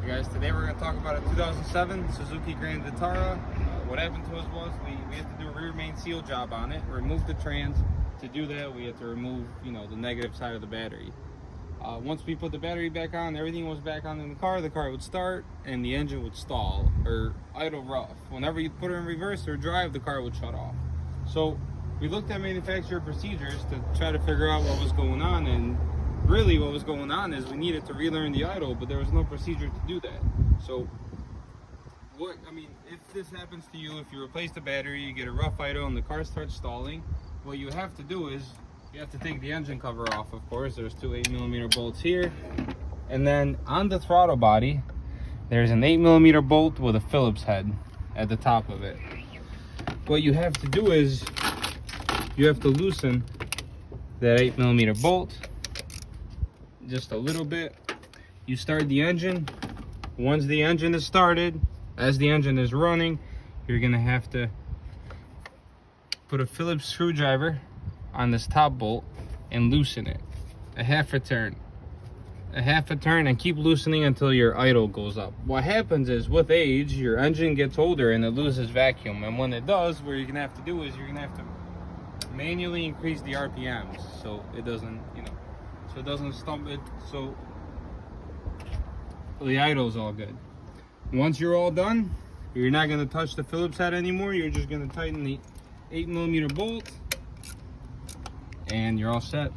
Hey guys, today we're going to talk about a 2007 Suzuki Grand Vitara. What happened to us was we had to do a rear main seal job on it, remove the trans. To do that, we had to remove, the negative side of the battery. Once we put the battery back on, everything was back on in the car would start and the engine would stall or idle rough. Whenever you put it in reverse or drive, the car would shut off. So we looked at manufacturer procedures to try to figure out what was going on, and really what was going on is we needed to relearn the idle, but there was no procedure to do that. So if this happens to you, if you replace the battery, you get a rough idle and the car starts stalling, what you have to do is you have to take the engine cover off. Of course, there's two 8mm bolts here, and then on the throttle body there's an 8mm bolt with a Phillips head at the top of it. What you have to do is you have to loosen that 8mm bolt just a little bit. You start the engine. Once the engine is started, as the engine is running, you're gonna have to put a Phillips screwdriver on this top bolt and loosen it a half a turn, and keep loosening until your idle goes up. What happens is, with age, your engine gets older and it loses vacuum, and when it does, what you're gonna have to do is you're gonna have to manually increase the RPMs so it doesn't, so it doesn't stump it, so the idle's all good. Once you're all done, you're not going to touch the Phillips head anymore. You're just going to tighten the 8mm bolt and you're all set.